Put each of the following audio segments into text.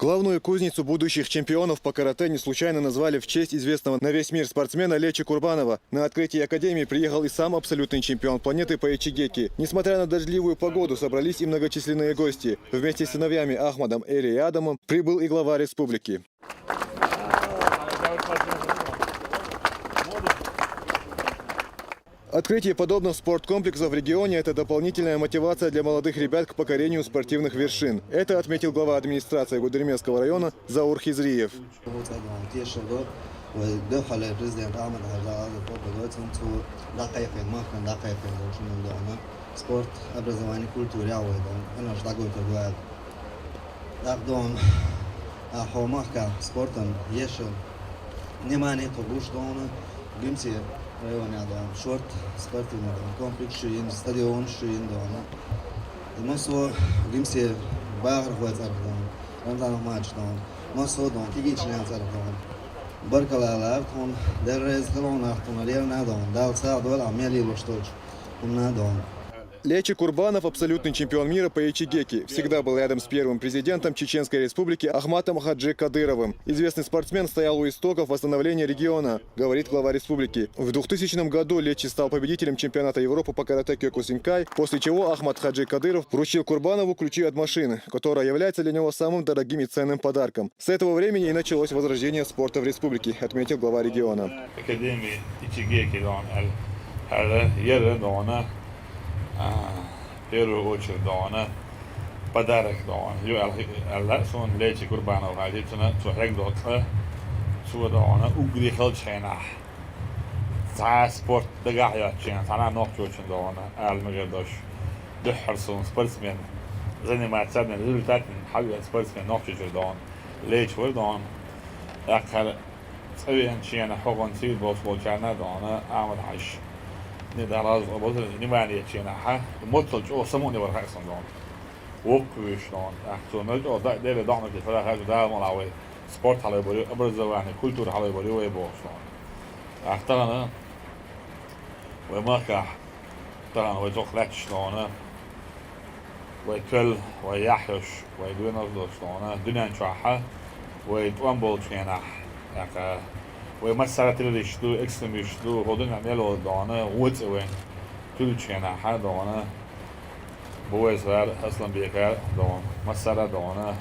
Главную кузницу будущих чемпионов по карате не случайно назвали в честь известного на весь мир спортсмена Лечи Курбанова. На открытие академии приехал и сам абсолютный чемпион планеты по эйчигеки. Несмотря на дождливую погоду, собрались и многочисленные гости. Вместе с сыновьями Ахмадом, Эри и Адамом прибыл и глава республики. Открытие подобных спорткомплексов в регионе – это дополнительная мотивация для молодых ребят к покорению спортивных вершин. Это отметил глава администрации Гудеримесского района Заур Хизриев. районе шорт спортивный комплекс шиин стадион шиин дома. Масо гимсе багр хуазар дома. Рамзан матч дома. Масо дома тигичный ансар дома. Баркалалар тон дерез хлона тон реально дома. Дал садол амели лошточ. Умна дома. Лечи Курбанов – абсолютный чемпион мира по эйчигеки. Всегда был рядом с первым президентом Чеченской республики Ахматом Хаджи Кадыровым. Известный спортсмен стоял у истоков восстановления региона, говорит глава республики. В 2000 году Лечи стал победителем чемпионата Европы по карате Кёкусинкай, после чего Ахмат Хаджи Кадыров вручил Курбанову ключи от машины, которая является для него самым дорогим и ценным подарком. С этого времени и началось возрождение спорта в республике, отметил глава региона. Академия эйчигеки в первую очередь дона подарок дона. Сон Лечи Курбанов хадична чухек дотла чудона угри хелчена. За спорт дагая чен сана нохчочин дона алмагадош дхарсон спортсмен занимается результатом حاجة спортсмен нохчочин дона Леч вордон акар سويان чена хогон сид бос болчана дона амад хаш ندراز أبوزل نمانية شينا ها مطلج أو سموني ورخص دون وقويش دون أحسن أو ده ده دعم في الفرق هذا ده ملاوي سبورت على بريو أبرز يعني كولتور على بريو ويبوش دون أحترنا وماكا أحترنا ويزوق لاتش دون ويكل ويحيش ويدوين أصدق دون دنيا نشاحة ويتوامبول شينا يعني ومسألة تلريشتو إكسترميشتو هودن عملوا دانا ووت وين كل شيء أنا حد دانا بويز غير أصلا بيكار دان مسألة دانا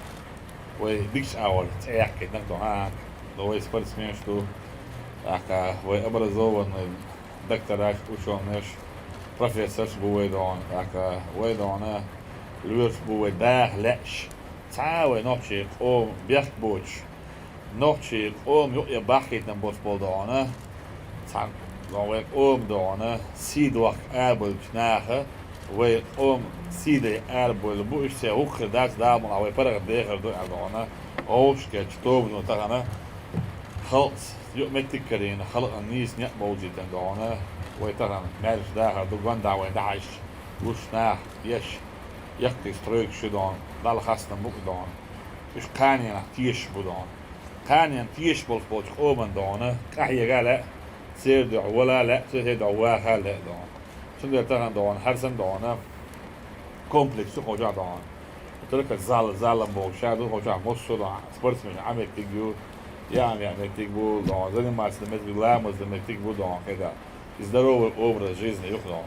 وديكش أول تأكد نقطة دويس برسميشتو أكا وأبرزوا إن دكتوراش وشونش بروفيسورش بوي دان أكا وي دانا لورش بوي داخ لش تعاوي نوشي أو بيخ بوش نوچی یه باخت نبود دانه تان دانه دانه سید وقت آبل جناخه و سید آبل بویش او خداش دام و پرگ دیگر دو دانه اوش که چطور نتاهنه خالص یو متکرین خالص نیست نیت موجود دانه و تاهن مرج داخل دو گند داوی داعش وش نه یکی استروک شدان دال خستم بودان إيش قانينا تيش بدان قانينا تيش بالفوج أومن دانه كحية لا سير دعوة لا سير دعوة لا دان شن درتان دان هر سن دانه كومبلكس خوجا دان تلك زال بوشادو خوجا مصر دان سبورتس من عمل تيجو يعني تيجو دان زي ما سمعت بالله زي تيجو دان كده здоровый образ жизни يخدم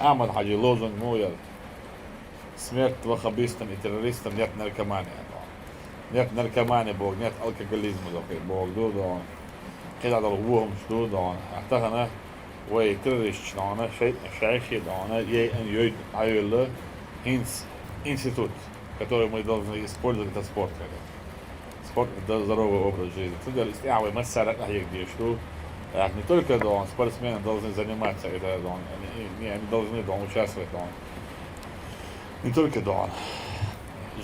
أعمل حاجة لازم مويل смерть вахабистам и террористам нет наркомания. Нет наркомания бог, нет алкоголизма бог, дон. Когда дал вугом что дон, а так она, ой, террорист дон, шейхи дон, ей ей аюлы институт, который мы должны использовать это спорт. Спорт это здоровый образ жизни. Ты говоришь, ой, мы сарат на где что. Не только дон, спортсмены должны заниматься это дон, они должны дон участвовать дон. Не только дон.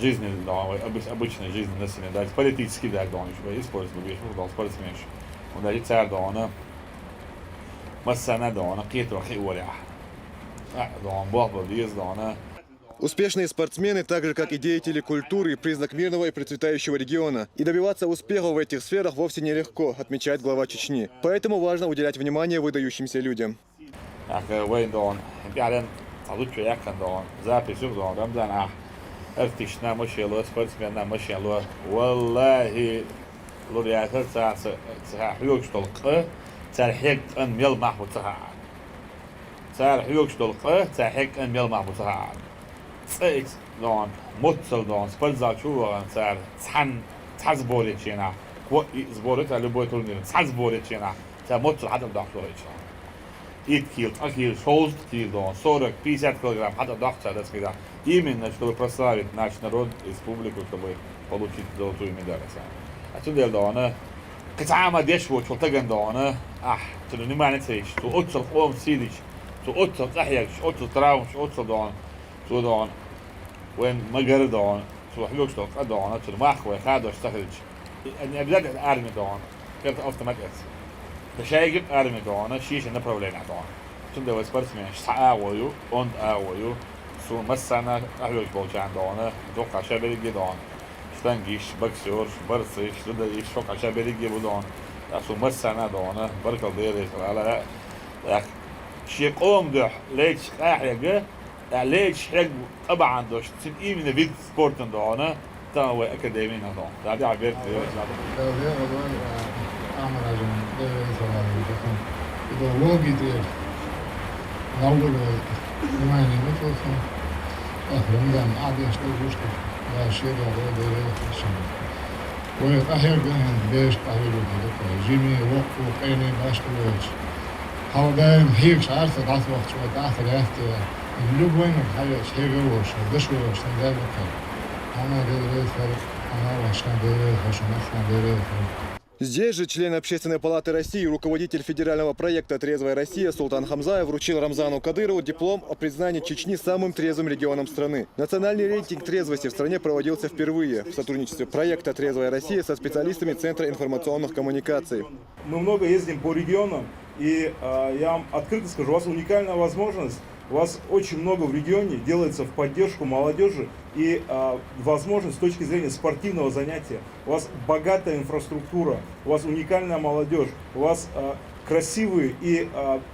Жизнь дон, обычная жизнь населения, да, политический да дон, еще используют, еще дон спортсмен. Он даже царь дона. Массана дона, китро хиуля. Дон, бог без дона. Успешные спортсмены, так же как и деятели культуры, признак мирного и процветающего региона. И добиваться успеха в этих сферах вовсе нелегко, отмечает глава Чечни. Поэтому важно уделять внимание выдающимся людям. ارتشنا مشيلو سبورتسمنا مشيلو والله لورياتر تاع حيوش طلقه تاع حيق ان ميل محبوط تاع حيوش طلقه تاع حيق ان ميل محبوط صيت دون موتسل دون سبورتزا شو تاع تحزبوري تشينا زبورت على بو تورنير تحزبوري تشينا تاع موتسل حتى دكتور إيد كيل أكيل شوز كيل دون 40 50 килограмм حتى дохча да сказать именно чтобы прославить наш народ республику чтобы получить золотую медаль отсюда дона كتعامل يشوى شو تجن دونه تلو نما نتيش تو أتصل قوم سيدش تو أتصل تحيش أتصل تراوش أتصل دون تو دون وين مجرد دون تو حلوش دون دون تلو ما أخوي خادو اشتغلش أني أبدأ الأرمي دون كنت أوتوماتيك تشايجب أرمي دون شيش إنه بروبلم دون تندو وسبرتمن شتاعويو أند أويو سو مسنا أحلوش بولشان دون دوقع شابري دون شتنجيش بكسور برسيش لديش شوق شابري بدون سو مسنا دون بركة ديري على لا شيء قوم ده ليش حاجة ليش حاجة طبعا دوش تنقي من فيد سبورت دون تاو أكاديمي دون ده دي عبير أعمل عشان ده يصير إيديولوجي ده نقول ما يعني مثل رمضان عاد يشتغل ويشتغل لا شيء ده الشمال وأحيانا بيش قهوة ده جيمي وقفوا قيني باش كلوش هو دايم هيك عارفة ضعف وقت شوية ضعف ريحت اللوب وين بحاجة شيء غيروش دش غيروش تنجاب وكذا أنا ده فرق أنا وعشان ده عشان أصلا ده فرق. Здесь же член Общественной палаты России и руководитель федерального проекта «Трезвая Россия» Султан Хамзаев вручил Рамзану Кадырову диплом о признании Чечни самым трезвым регионом страны. Национальный рейтинг трезвости в стране проводился впервые в сотрудничестве проекта «Трезвая Россия» со специалистами Центра информационных коммуникаций. Мы много ездим по регионам, и я вам открыто скажу, у вас уникальная возможность. У вас очень много в регионе делается в поддержку молодежи и возможность с точки зрения спортивного занятия. У вас богатая инфраструктура, у вас уникальная молодежь, у вас красивые и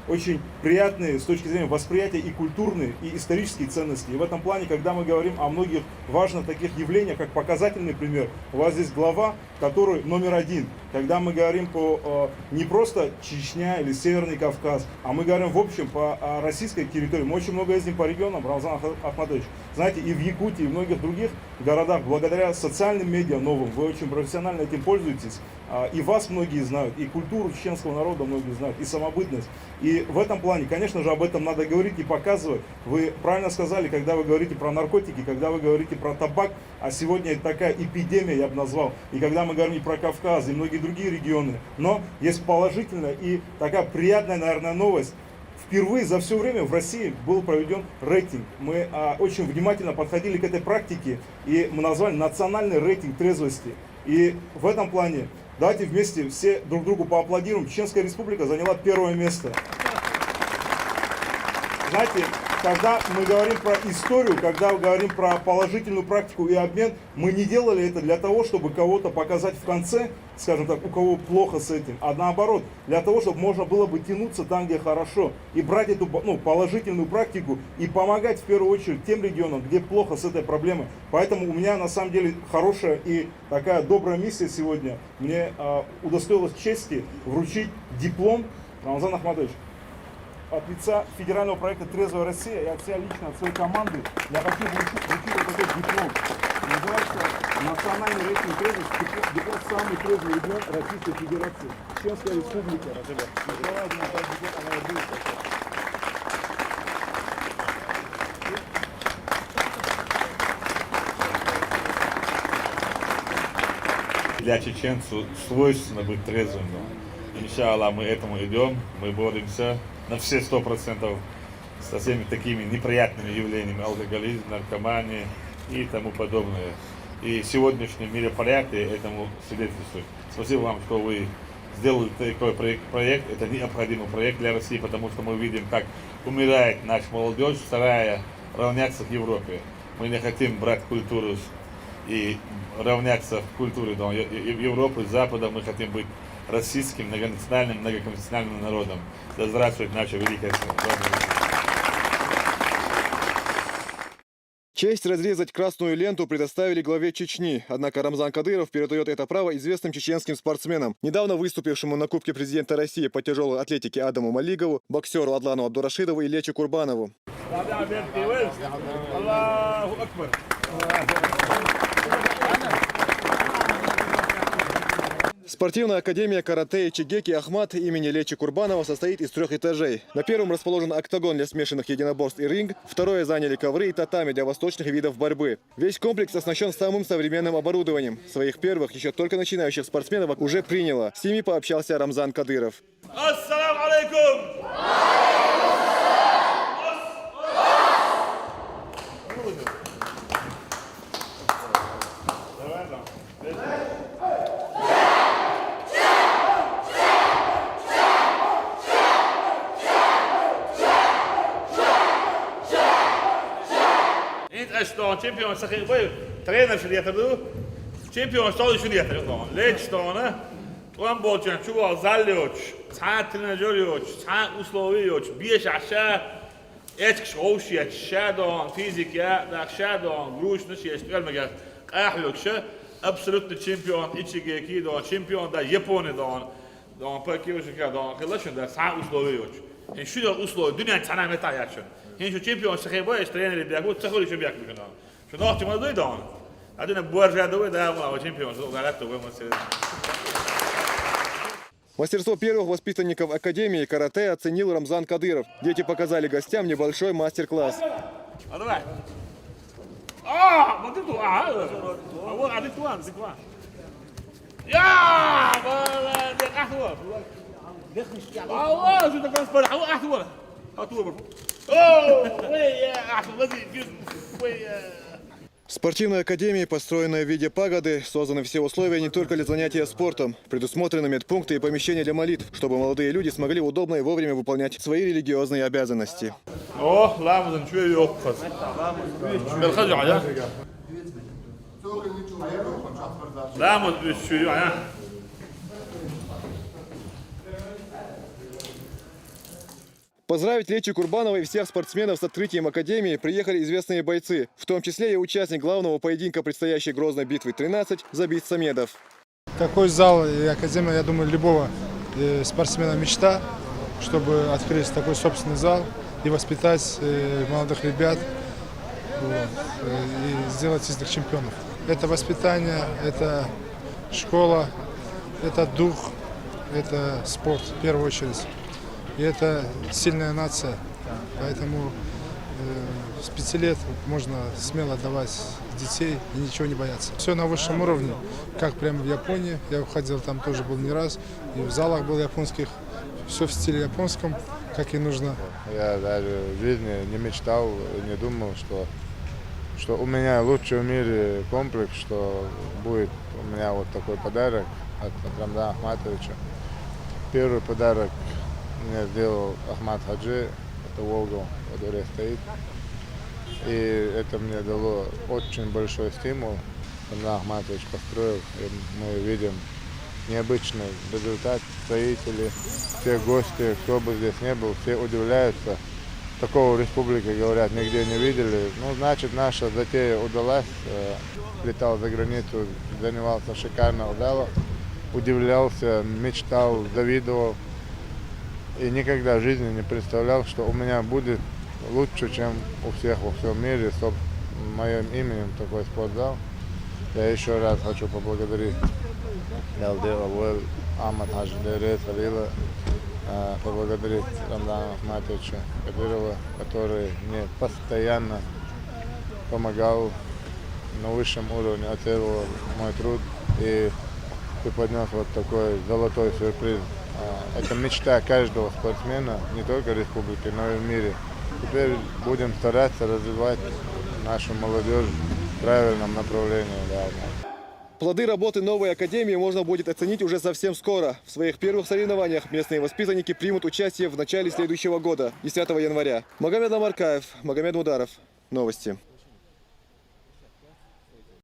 очень приятные с точки зрения восприятия и культурные, и исторические ценности. И в этом плане, когда мы говорим о многих важных таких явлениях, как показательный пример, у вас здесь глава, который номер один. Когда мы говорим по не просто Чечня или Северный Кавказ, а мы говорим в общем по российской территории. Мы очень много ездим по регионам, Рамзан Ахматович. Знаете, и в Якутии, и в многих других городах, благодаря социальным медиа новым, вы очень профессионально этим пользуетесь. И вас многие знают, и культуру чеченского народа многие знают, и самобытность. И в этом плане, конечно же, об этом надо говорить и показывать. Вы правильно сказали, когда вы говорите про наркотики, когда вы говорите про табак, а сегодня это такая эпидемия, я бы назвал, и когда мы говорим и про Кавказ, и многие другие регионы. Но есть положительная и такая приятная, наверное, новость. Впервые за все время в России был проведен рейтинг. Мы очень внимательно подходили к этой практике, и мы назвали национальный рейтинг трезвости. И в этом плане давайте вместе все друг другу поаплодируем. Чеченская республика заняла первое место. Знаете, когда мы говорим про историю, когда мы говорим про положительную практику и обмен, мы не делали это для того, чтобы кого-то показать в конце, скажем так, у кого плохо с этим, а наоборот, для того, чтобы можно было бы тянуться там, где хорошо, и брать эту положительную практику и помогать в первую очередь тем регионам, где плохо с этой проблемой. Поэтому у меня на самом деле хорошая и такая добрая миссия сегодня. Мне удостоилось чести вручить диплом, Рамзан Ахматович, от лица федерального проекта «Трезвая Россия» и от себя лично, от своей команды, я хочу вручить вот такой диплом. Называется «Национальный рейтинг трезвости», диплом «Самый трезвый регион Российской Федерации». Чеченская Республика. Для чеченцев свойственно быть трезвым. Иншаллах, мы этому идем, мы боремся на все 100% со всеми такими неприятными явлениями, алкоголизм, наркомания и тому подобное. И сегодняшнее мероприятие этому свидетельствует. Спасибо вам, что вы сделали такой проект. Это необходимый проект для России, потому что мы видим, как умирает наша молодежь, стараясь равняться к Европе. Мы не хотим брать культуру и равняться в культуре Европы, Запада. Мы хотим быть российским, многонациональным, многоконфессиональным народом. Да здравствует наша великая страна. Честь разрезать красную ленту предоставили главе Чечни. Однако Рамзан Кадыров передает это право известным чеченским спортсменам. Недавно выступившему на Кубке президента России по тяжелой атлетике Адаму Малигову, боксеру Адлану Абдурашидову и Лечи Курбанову. Спортивная академия карате и чигеки «Ахмат» имени Лечи Курбанова состоит из 3 этажей. На первом расположен октагон для смешанных единоборств и ринг. Второе заняли ковры и татами для восточных видов борьбы. Весь комплекс оснащен самым современным оборудованием. Своих первых, еще только начинающих спортсменов уже приняло. С ними пообщался Рамзан Кадыров. Ассаламу алейкум! اشتون شامبيون سخي باي ترينر شو يتردو شامبيون شو يتردو ليش شتونه وان بولچن شو زاليوچ ساعت ترينريوچ ساعت اسلوبيوچ بيش عشاء اتكش اوشيت شادون فيزيكا دا شادون جروش نشي اشتغل مجال احلوكش ابسولوتلي شامبيون اتشيجي دون شامبيون دا يابوني دون باكيوش كا دون خلاشن دا ساعت اسلوبيوچ ان شو دا اسلوب دنيا تاع متى ياچن هين شو شامبيون سخي باي ترينر اللي بياكل تخلي شو بياكل كنا شو نحكي ما دوي دون عندنا بورجا دوي ده هو شامبيون شو غلطته وين مسير. Мастерство первых воспитанников Академии карате оценил Рамзан Кадыров. Дети показали гостям небольшой мастер-класс. В спортивной академии, построенной в виде пагоды, созданы все условия не только для занятия спортом. Предусмотрены медпункты и помещения для молитв, чтобы молодые люди смогли удобно и вовремя выполнять свои религиозные обязанности. Поздравить Лечи Курбанова и всех спортсменов с открытием Академии приехали известные бойцы, в том числе и участник главного поединка предстоящей Грозной битвы 13 Забит Самедов. Такой зал и Академия, я думаю, любого спортсмена мечта, чтобы открыть такой собственный зал и воспитать молодых ребят и сделать из них чемпионов. Это воспитание, это школа, это дух, это спорт в первую очередь. И это сильная нация, поэтому с 5 лет можно смело давать детей и ничего не бояться. Все на высшем уровне, как прямо в Японии. Я ходил там тоже был не раз, и в залах был японских. Все в стиле японском, как и нужно. Я даже в жизни не мечтал, не думал, что у меня лучший в мире комплекс, что будет у меня вот такой подарок от Рамзана Ахматовича. Первый подарок мне сделал Ахмат Хаджи, это Волга, во дворе стоит. И это мне дало очень большой стимул. Рамзан Ахматович построил, и мы видим необычный результат. Строители, все гости, кто бы здесь не был, все удивляются. Такого в республике, говорят, нигде не видели. Ну, значит, наша затея удалась. Летал за границу, занимался шикарно в залах, удивлялся, мечтал, завидовал. И никогда в жизни не представлял, что у меня будет лучше, чем у всех во всем мире, с моим именем такой спортзал. Я еще раз хочу поблагодарить Ахмат Хаджи Салила, поблагодарить Рамзана Ахматовича Кадырова, который мне постоянно помогал на высшем уровне, оценивал мой труд и преподнес вот такой золотой сюрприз. Это мечта каждого спортсмена, не только в республике, но и в мире. Теперь будем стараться развивать нашу молодежь в правильном направлении. Да. Плоды работы новой академии можно будет оценить уже совсем скоро. В своих первых соревнованиях местные воспитанники примут участие в начале следующего года, 10 января. Магомед Ламаркаев, Магомед Мударов. Новости.